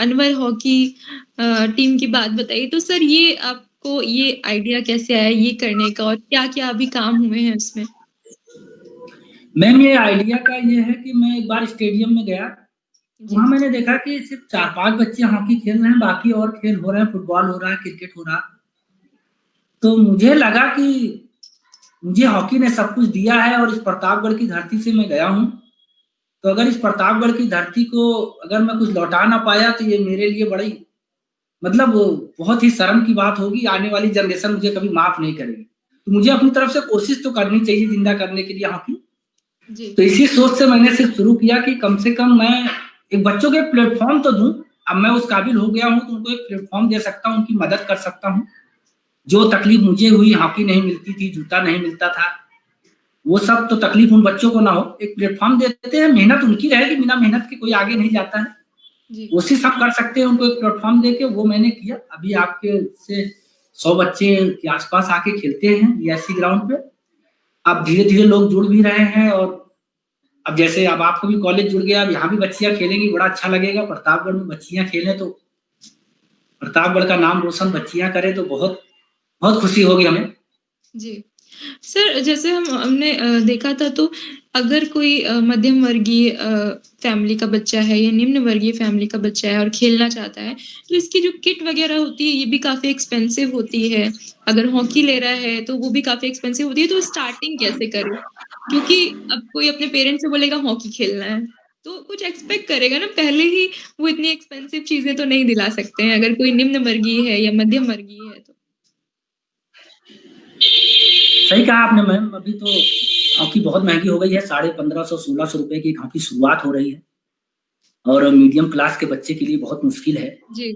अनवर हॉकी टीम की बात बताइए, तो सर ये आपको ये आइडिया कैसे आया ये करने का और क्या-क्या अभी काम हुए हैं उसमें? मैम, ये आइडिया का ये है कि मैं एक बार स्टेडियम में गया, जी, वहाँ मैंने देखा कि सिर्फ 4-5 बच्चे हॉकी खेल रहे हैं, बाकी और खेल हो रहे हैं, फुटबॉल हो रहा है, क्रिकेट हो रहा है। तो मुझे लगा कि मुझे हॉकी ने सब कुछ दिया है, और इस प्रतापगढ़ की धरती से मैं गया हूँ। तो अगर इस प्रतापगढ़ की धरती को अगर मैं कुछ लौटा ना पाया, तो ये मेरे लिए बड़ी, मतलब वो बहुत ही शर्म की बात होगी। आने वाली जनरेशन मुझे कभी माफ नहीं करेगी। तो मुझे अपनी तरफ से कोशिश तो करनी चाहिए जिंदा करने के लिए हॉकी। जी, तो इसी सोच से मैंने सिर्फ शुरू किया कि कम से कम मैं एक बच्चों को एक प्लेटफॉर्म तो दूं। अब मैं उस काबिल हो गया हूं, तो उनको एक प्लेटफॉर्म दे सकता हूं, उनकी मदद कर सकता हूं। जो तकलीफ मुझे हुई, हॉकी नहीं मिलती थी, जूता नहीं मिलता था, वो सब तो तकलीफ उन बच्चों को ना हो। एक प्लेटफॉर्म देते हैं, मेहनत उनकी रहेगी, बिना मेहनत के कोई आगे नहीं जाता है। जी, कोशिश हम कर सकते हैं उनको एक प्लेटफॉर्म देके, वो मैंने किया। अभी आपके से 100 बच्चे के आसपास आके खेलते हैं बीएससी ग्राउंड पे। अब धीरे-धीरे लोग जुड़ भी रहे हैं, और अब जैसे अब आपको भी कॉलेज जुड़ गया, अब यहाँ भी बच्चियाँ खेलेंगी, बड़ा अच्छा लगेगा। प्रतापगढ़ में बच्चियाँ खेलें, तो प्रतापगढ़ का नाम रोशन बच्चियाँ करें, तो बहुत बहुत खुशी होगी हमें। जी। सर जैसे हमने देखा था तो अगर कोई मध्यम वर्गीय फैमिली का बच्चा है या निम्न वर्गीय फैमिली का बच्चा है और खेलना चाहता है, तो इसकी जो किट वगैरह होती है, ये भी काफ़ी एक्सपेंसिव होती है। अगर हॉकी ले रहा है, तो वो भी काफ़ी एक्सपेंसिव होती है, तो स्टार्टिंग कैसे करे? क्योंकि अब कोई अपने पेरेंट्स से बोलेगा हॉकी खेलना है, तो कुछ एक्सपेक्ट करेगा ना, पहले ही वो इतनी एक्सपेंसिव चीज़ें तो नहीं दिला सकते हैं, अगर कोई निम्न वर्गीय है या मध्यम वर्गीय है तो। सही कहा आपने मैम, अभी तो हॉकी बहुत महंगी हो गई है, 1550-1600 रुपए की एक हॉकी शुरुआत हो रही है और मीडियम क्लास के बच्चे के लिए बहुत मुश्किल है। जी।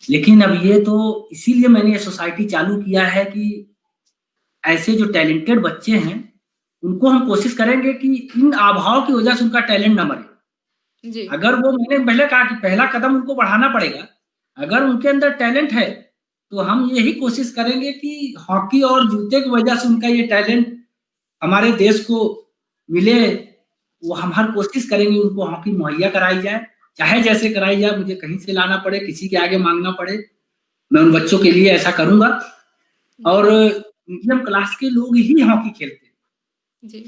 लेकिन अब ये तो इसीलिए मैंने ये सोसाइटी चालू किया है कि ऐसे जो टैलेंटेड बच्चे हैं, उनको हम कोशिश करेंगे कि इन अभाव की वजह से उनका टैलेंट ना मरे। जी। अगर वो मैंने पहले कहा कि पहला कदम उनको बढ़ाना पड़ेगा। अगर उनके अंदर टैलेंट है, तो हम यही कोशिश करेंगे कि हॉकी और जूते की वजह से उनका ये टैलेंट हमारे देश को मिले, वो हम हर कोशिश करेंगे उनको हॉकी मुहैया कराई जाए, चाहे जैसे कराई जाए, मुझे कहीं से लाना पड़े, किसी के आगे माँगना पड़े, मैं उन बच्चों के लिए ऐसा करूँगा। और मीडियम क्लास के लोग ही हॉकी खेलते हैं। जी।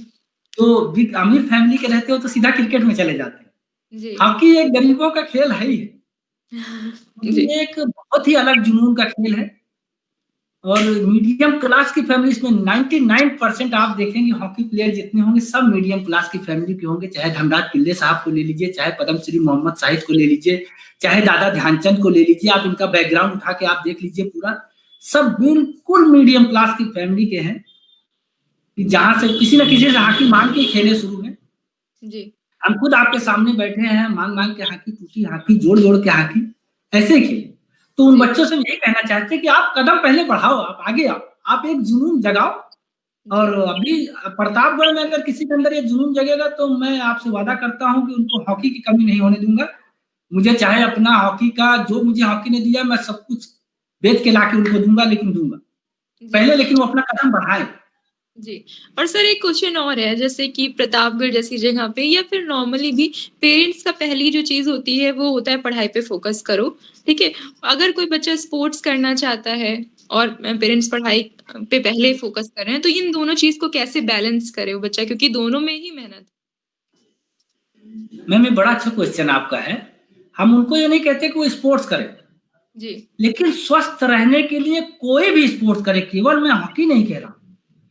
तो बिग अमीर फैमिली के रहते हो तो सीधा क्रिकेट में चले जाते हैं। जी। हॉकी एक गरीबों का खेल है ही है। जी। ये एक बहुत ही अलग जुनून का खेल है और मीडियम क्लास की फैमिलीज में 99% आप देखेंगे हॉकी प्लेयर जितने होंगे सब मीडियम क्लास की फैमिली के होंगे, चाहे धनराज पिल्ले साहब को ले लीजिए, चाहे पद्मश्री मोहम्मद शाहिद को ले लीजिए, चाहे दादा ध्यानचंद को ले लीजिए, आप इनका बैकग्राउंड उठा के आप देख लीजिए पूरा, सब बिल्कुल मीडियम क्लास की फैमिली के हैं, कि जहाँ से किसी न किसी से हॉकी मांग के खेले शुरू में। जी। हम खुद आपके सामने बैठे हैं, मांग-मांग के हॉकी, टूटी हॉकी, जोड़-जोड़ के हॉकी, ऐसे ही खेले। तो उन बच्चों से हम यही कहना चाहते हैं कि आप कदम पहले बढ़ाओ, आप आगे आओ, आप एक जुनून जगाओ और अभी प्रतापगढ़ में अगर किसी के अंदर ये जुनून जगेगा तो मैं आपसे वादा करता हूँ कि उनको हॉकी की कमी नहीं होने दूँगा। मुझे चाहे अपना हॉकी का जो मुझे हॉकी ने दिया मैं सब कुछ बेच के लाके उनको दूँगा, लेकिन दूँगा। पहले लेकिन वो अपना कदम बढ़ाएँ। जी। और सर एक क्वेश्चन और है, जैसे कि प्रतापगढ़ जैसी जगह पे या फिर नॉर्मली भी पेरेंट्स का पहली जो चीज़ होती है वो होता है पढ़ाई पे फ़ोकस करो, ठीक है? अगर कोई बच्चा स्पोर्ट्स करना चाहता है और पेरेंट्स पढ़ाई पे पहले फ़ोकस कर रहे हैं, तो इन दोनों चीज़ को कैसे बैलेंस करे वो बच्चा? क्योंकि दोनों में ही मेहनत। मैम ये बड़ा अच्छा क्वेश्चन आपका है। हम उनको ये नहीं कहते कि वो स्पोर्ट्स करें, जी। लेकिन स्वस्थ रहने के लिए कोई भी स्पोर्ट्स करे, केवल मैं हॉकी नहीं कह रहा हूँ।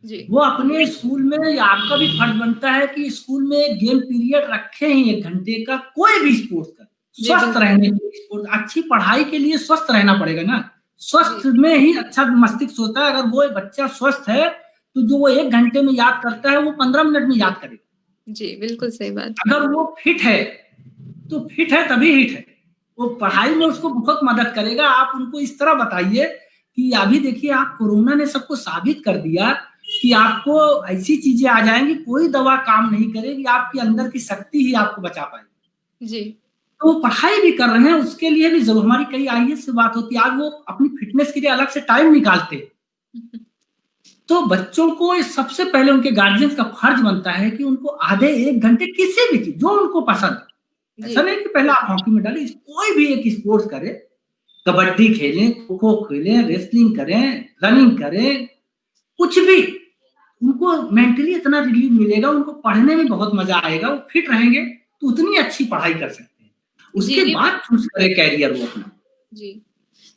जी। वो अपने स्कूल में या आपका भी फर्ज बनता है कि स्कूल में गेम पीरियड रखे ही 1 घंटे का, कोई भी स्पोर्ट्स करे। जी, स्वस्थ बिल्कुल। रहने के लिए स्पोर्ट्स, अच्छी पढ़ाई के लिए स्वस्थ रहना पड़ेगा ना। स्वस्थ जी। में ही अच्छा मस्तिष्क होता है। अगर वो बच्चा स्वस्थ है, तो जो वो 1 घंटे में याद करता है, वो 15 मिनट में याद करेगा। जी, बिल्कुल सही बात। अगर वो फिट है, तो फिट है तभी हिट है। वो पढ़ाई में उसको बहुत मदद करेगा। आप उनको इस तरह बताइए कि अभी देखिए आप कोरोना ने सबको साबित कर दिया कि आपको ऐसी चीज़ें आ जाएँगी, कोई दवा काम नहीं करेगी, आपके अंदर की शक्ति ही आपको बचा पाएगी। जी। तो वो पढ़ाई भी कर रहे हैं, उसके लिए भी ज़रूर हमारी कई आईएएस से बात होती है, आज वो अपनी फ़िटनेस के लिए अलग से टाइम निकालते हैं। तो बच्चों को ये सबसे पहले उनके गार्डियंस का फर्ज बनता है कि उनको आधे 1 घंटे किसी भी चीज़ जो उनको पसंद है। जी। ऐसा नहीं कि पहले आप हॉकी में डालिए, कोई भी एक स्पोर्ट्स करें, कबड्डी खेलें, खो-खो खेलें, रेसलिंग करें, रनिंग करें, कुछ भी। उनको मेंटली इतना रिलीफ मिलेगा, उनको पढ़ने में बहुत मज़ा आएगा, वो फिट रहेंगे, तो उतनी अच्छी पढ़ाई कर सकते हैं। जी, उसके ये बाद चूज़ करें करियर वो अपना। जी।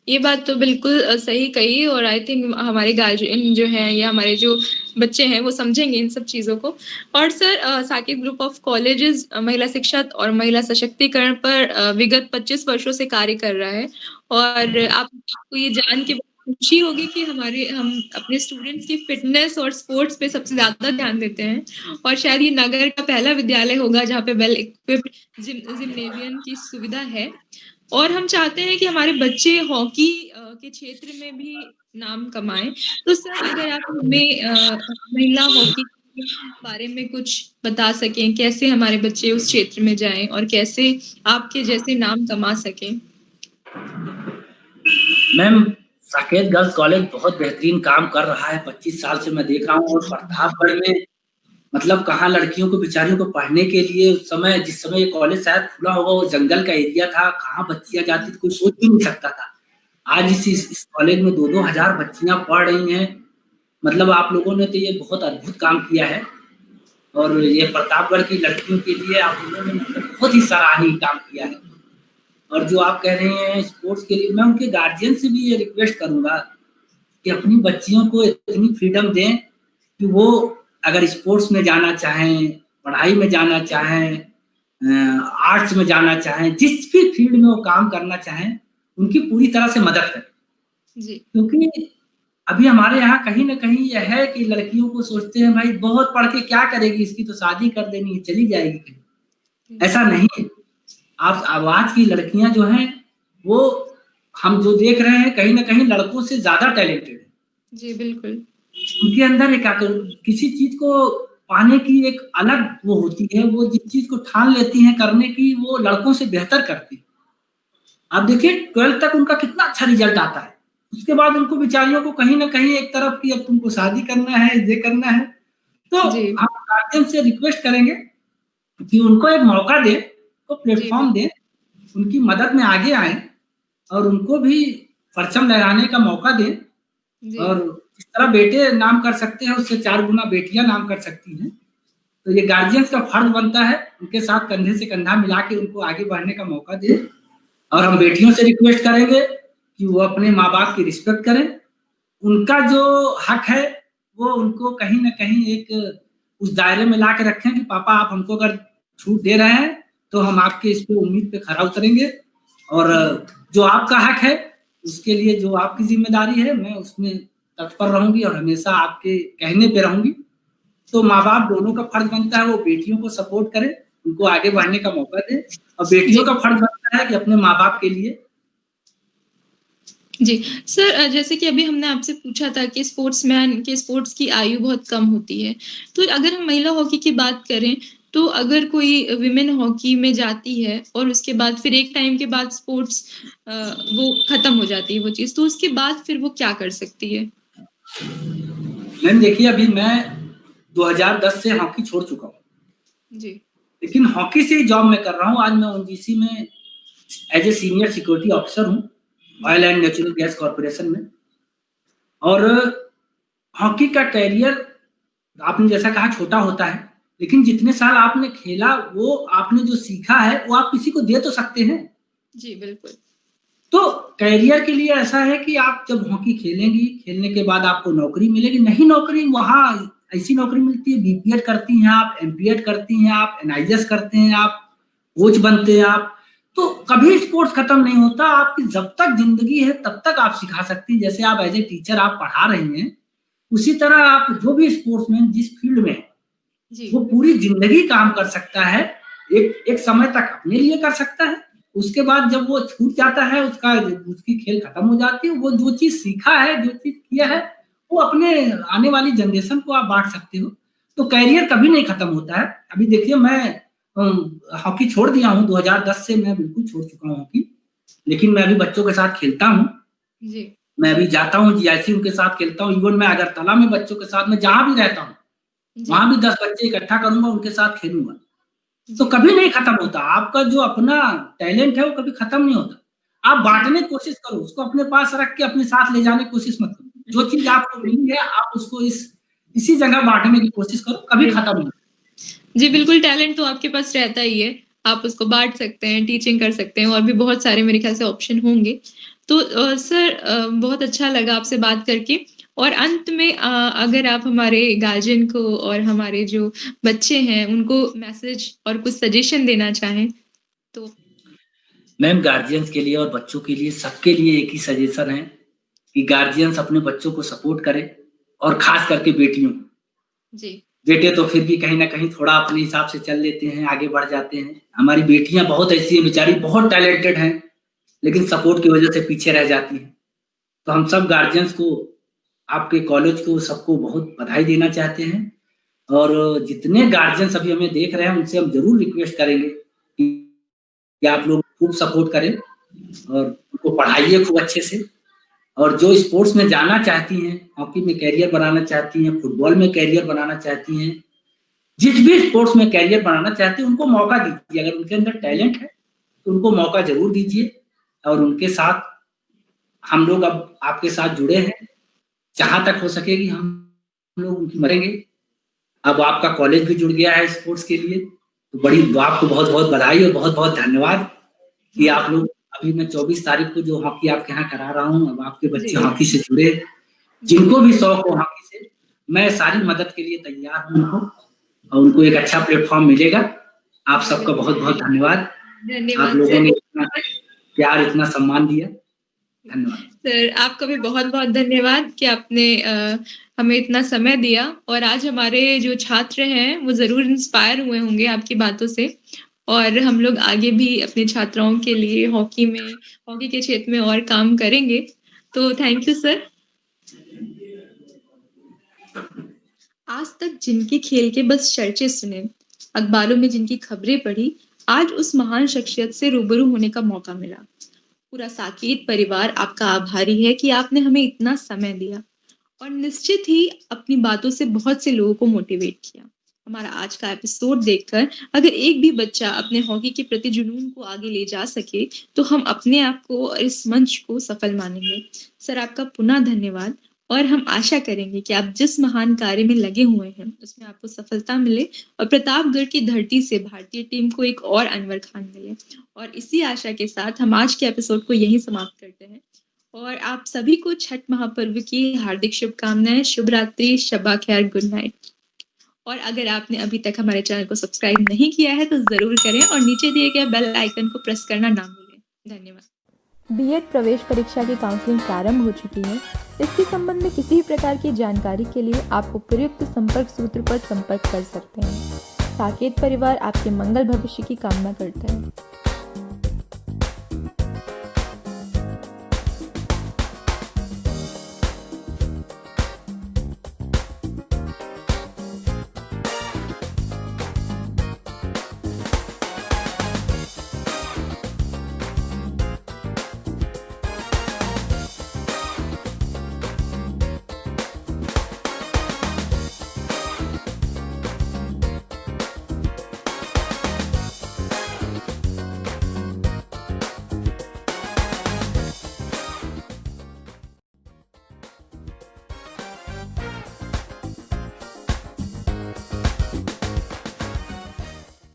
ये बात तो बिल्कुल सही कही और आई थिंक हमारे गार्जियन जो हैं या हमारे जो बच्चे हैं वो समझेंगे इन सब चीज़ों को। और sir Saket group of colleges महिला शिक्षा और महिला सशक्तिकरण पर विगत 25 वर्षों से कार्य कर रहा है और आपको ये जान के बहुत खुशी होगी कि हम अपने स्टूडेंट्स की फिटनेस और स्पोर्ट्स पे सबसे ज़्यादा ध्यान देते हैं और शायद ये नगर का पहला विद्यालय होगा जहाँ पे वेल इक्विप्ड जिम्नेजियम की सुविधा है। और हम चाहते हैं कि हमारे बच्चे हॉकी के क्षेत्र में भी नाम कमाएँ। तो सर अगर आप हमें महिला हॉकी के बारे में कुछ बता सकें, कैसे हमारे बच्चे उस क्षेत्र में जाएँ और कैसे आपके जैसे नाम कमा सकें? मैम, साकेत गर्ल्स कॉलेज बहुत बेहतरीन काम कर रहा है, 25 साल से मैं देख रहा हूँ और प्रतापगढ़ में मतलब कहाँ लड़कियों को बेचारियों को पढ़ने के लिए उस समय जिस समय ये कॉलेज शायद खुला होगा वो जंगल का एरिया था, कहाँ बच्चियाँ जाती थी कोई सोच भी नहीं सकता था। आज इस कॉलेज में 2-2 हज़ार बच्चियाँ पढ़ रही हैं। मतलब आप लोगों ने तो ये बहुत अद्भुत काम किया है और ये प्रतापगढ़ की लड़कियों के लिए आप लोगों ने मतलब बहुत ही सराहनीय काम किया है। और जो आप कह रहे हैं स्पोर्ट्स के लिए, मैं उनके गार्जियन से भी ये रिक्वेस्ट करूंगा कि अपनी बच्चियों को इतनी फ्रीडम दें कि वो अगर स्पोर्ट्स में जाना चाहें, पढ़ाई में जाना चाहें, आर्ट्स में जाना चाहें, जिस भी फील्ड में वो काम करना चाहें, उनकी पूरी तरह से मदद करें। जी। क्योंकि अभी हमारे यहाँ कहीं न कहीं यह है कि लड़कियों को सोचते हैं भाई बहुत पढ़ के क्या करेगी, इसकी तो शादी कर देनी है, चली जाएगी कहीं। ऐसा नहीं है। आप अब आज की लड़कियां जो हैं वो हम जो देख रहे हैं कहीं न कहीं लड़कों से ज़्यादा टैलेंटेड है। जी, बिल्कुल। उनके अंदर एक किसी चीज़ को पाने की एक अलग वो होती है, वो जिस चीज़ को ठान लेती हैं करने की, वो लड़कों से बेहतर करती हैं। आप देखिए 12th तक उनका कितना अच्छा रिजल्ट आता है। उसके बाद उनको बेचारियों को कहीं न कहीं एक तरफ कि अब तुमको शादी करना है, ये करना है। तो जी। हम गार्जियन से रिक्वेस्ट करेंगे कि उनको एक मौका दें, तो जी, प्लेटफ़ॉर्म दें, उनकी मदद में आगे आएँ और उनको भी परचम लहराने का मौका दें। जी। और जिस तरह बेटे नाम कर सकते हैं, उससे 4 गुना बेटियाँ नाम कर सकती हैं। तो ये गार्जियंस का फर्ज़ बनता है, उनके साथ कंधे से कंधा मिला के उनको आगे बढ़ने का मौका दें। और हम बेटियों से रिक्वेस्ट करेंगे कि वो अपने माँ-बाप की रिस्पेक्ट करें। उनका जो हक है, वो उनको कहीं न कहीं एक उस दायरे में ला के रखें कि पापा आप हमको अगर छूट दे रहे हैं, तो हम आपके इस पे उम्मीद पे खरा उतरेंगे। और जो आपका हक है, उसके लिए जो आपकी ज़िम्मेदारी है, मैं उसमें तत्पर रहूँगी और हमेशा आपके कहने पे रहूँगी। तो माँ-बाप दोनों का फर्ज़ बनता है वो बेटियों को सपोर्ट करें, उनको आगे बढ़ने का मौका दें और बेटियों जी। का फर्ज़ बनता है कि अपने माँ-बाप के लिए जी। सर जैसे कि अभी हमने आपसे पूछा था कि स्पोर्ट्समैन के स्पोर्ट्स की आयु बहुत कम होती है। तो अगर हम महिला हॉकी की बात करें, तो अगर कोई विमेन हॉकी में जाती है और उसके बाद फिर एक टाइम के बाद स्पोर्ट्स वो खत्म हो जाती है वो चीज़, तो उसके बाद फिर वो क्या कर सकती है? मैम देखिए अभी मैं 2010 से हॉकी छोड़ चुका हूँ। जी। लेकिन हॉकी से ही जॉब मैं कर रहा हूँ। आज मैं ओएनजीसी में as a senior security officer हूँ, oil and natural gas corporation में। और हॉकी का करियर आपने जैसा कहा छोटा होता है, लेकिन जितने साल आपने खेला, वो आपने जो सीखा है, वो आप किसी को दे तो सकते हैं। जी, बिल्कुल। तो करियर के लिए ऐसा है कि आप जब हॉकी खेलेंगी, खेलने के बाद आपको नौकरी मिलेगी। नहीं नौकरी वहाँ ऐसी नौकरी मिलती है, बीपीएड करती हैं आप, एमपीएड करती हैं आप, एनआईएस करते हैं आप, कोच बनते हैं आप। तो कभी स्पोर्ट्स खत्म नहीं होता। आपकी जब तक ज़िंदगी है, तब तक आप सिखा सकती हैं। जैसे आप एज़ ए टीचर आप पढ़ा रही हैं, उसी तरह आप जो भी स्पोर्ट्समैन जिस फील्ड में है, जी। वो पूरी ज़िंदगी काम कर सकता है। एक समय तक अपने लिए कर सकता है, उसके बाद जब वो छूट जाता है, उसकी खेल खत्म हो जाती है। वो जो चीज़ सीखा है, जो चीज़ किया है, वो अपने आने वाली जनरेशन को आप बाँट सकते हो। तो करियर कभी नहीं खत्म होता है। अभी देखिए मैं हॉकी छोड़ दिया हूँ, 2010 से मैं बिल्कुल छोड़ चुका हूँ हॉकी। लेकिन मैं अभी बच्चों के साथ खेलता हूँ। जी। मैं अभी जाता हूँ जीआईसी उनके साथ खेलता हूँ। इवन मैं अगरतला में बच्चों के साथ मैं जहाँ भी रहता हूँ, जी। वहाँ भी 10 बच्चे इकट्ठा करूँगा, उनके साथ खेलूँगा। तो जी। कभी नहीं खत्म होता। आपका जो अपना टैलेंट है वो कभी खत्म नहीं होता। आप बाँटने की कोशिश करो, उसको अपने पास रख के अपने साथ ले जाने की कोशिश मत करो। जो चीज़ आपको मिली है आप उसको इसी जगह बाँटने की कोशिश करो, कभी खत्म नहीं होता। जी, बिल्कुल टैलेंट तो आपके पास रहता ही है। आप उसको बाँट सकते हैं, टीचिंग कर सकते हैं और भी बहुत सारे मेरे ख़्याल से ऑप्शन होंगे। तो सर बहुत अच्छा लगा आपसे बात करके और अंत में अगर आप हमारे गार्जियन को और हमारे जो बच्चे हैं, उनको मैसेज और कुछ सजेशन देना चाहें, तो? मैम गार्जियंस के लिए और बच्चों के लिए सबके लिए एक ही सजेशन है कि गार्जियंस अपने बच्चों को सपोर्ट करें और ख़ास करके बेटियों को। जी। बेटे तो फिर भी कहीं न कहीं थोड़ा अपने हिसाब से चल लेते हैं, आगे बढ़ जाते हैं। हमारी बेटियाँ बहुत ऐसी हैं बेचारी बहुत टैलेंटेड हैं, लेकिन सपोर्ट की वज़ह से पीछे रह जाती हैं। तो हम सब गार्जियंस को, आपके कॉलेज को, सबको बहुत बधाई देना चाहते हैं। और जितने गार्जियंस अभी हमें देख रहे हैं, उनसे हम ज़रूर रिक्वेस्ट करेंगे कि आप लोग खूब सपोर्ट करें और उनको पढ़ाइए खूब अच्छे से। और जो स्पोर्ट्स में जाना चाहती हैं, हॉकी में करियर बनाना चाहती हैं, फुटबॉल में करियर बनाना चाहती हैं, जिस भी स्पोर्ट्स में करियर बनाना चाहते हैं, उनको मौका दीजिए। अगर उनके अंदर टैलेंट है, तो उनको मौका ज़रूर दीजिए। और उनके साथ हम लोग अब आपके साथ जुड़े हैं। जहाँ तक हो सकेगी हम लोग उनकी मदद करेंगे। अब आपका कॉलेज भी जुड़ गया है स्पोर्ट्स के लिए, तो बड़ी आपको बहुत-बहुत बधाई और बहुत-बहुत धन्यवाद कि आप लोग अभी मैं 24 तारीख को जो हॉकी आपके यहाँ करा रहा हूँ, अब आपके बच्चे जी। हॉकी से जुड़े, जिनको भी शौक हो हॉकी से, मैं सारी मदद के लिए तैयार हूँ उनको और उनको एक अच्छा प्लेटफ़ॉर्म मिलेगा। आप सबका बहुत-बहुत धन्यवाद। आप धन्यवाद लोगों सर। ने इतना प्यार, इतना सम्मान दिया। धन्यवाद। सर, आपका भी बहुत-बहुत धन्यवाद कि आपने हमें इतना समय दिया और आज हमारे जो छात्र हैं, वो ज़रूर इंस्पायर हुए होंगे आपकी बातों से और हम लोग आगे भी अपने छात्राओं के लिए हॉकी के क्षेत्र में और काम करेंगे। तो थैंक यू सर। आज तक जिनके खेल के बस चर्चे सुने, अखबारों में जिनकी खबरें पढ़ी, आज उस महान शख्सियत से रूबरू होने का मौका मिला। पूरा साकेत परिवार आपका आभारी है कि आपने हमें इतना समय दिया और निश्चित ही अपनी बातों से बहुत से लोगों को मोटिवेट किया। हमारा आज का एपिसोड देखकर अगर एक भी बच्चा अपने हॉकी के प्रति जुनून को आगे ले जा सके, तो हम अपने आप को और इस मंच को सफल मानेंगे। सर, आपका पुनः धन्यवाद और हम आशा करेंगे कि आप जिस महान कार्य में लगे हुए हैं, उसमें आपको सफलता मिले और प्रतापगढ़ की धरती से भारतीय टीम को एक और अनवर खान मिले। और इसी आशा के साथ हम आज के एपिसोड को यहीं समाप्त करते हैं और आप सभी को छठ महापर्व की हार्दिक शुभकामनाएं। शुभ रात्रि, शब्बा खैर, गुड नाइट। और अगर आपने अभी तक हमारे चैनल को सब्सक्राइब नहीं किया है तो ज़रूर करें और नीचे दिए गए बेल आइकन को प्रेस करना ना भूलें। धन्यवाद। बीएड प्रवेश परीक्षा की काउंसलिंग प्रारंभ हो चुकी है। इसके संबंध में किसी भी प्रकार की जानकारी के लिए आप उपयुक्त संपर्क सूत्र पर संपर्क कर सकते हैं। साकेत परिवार आपके मंगल भविष्य की कामना करता है।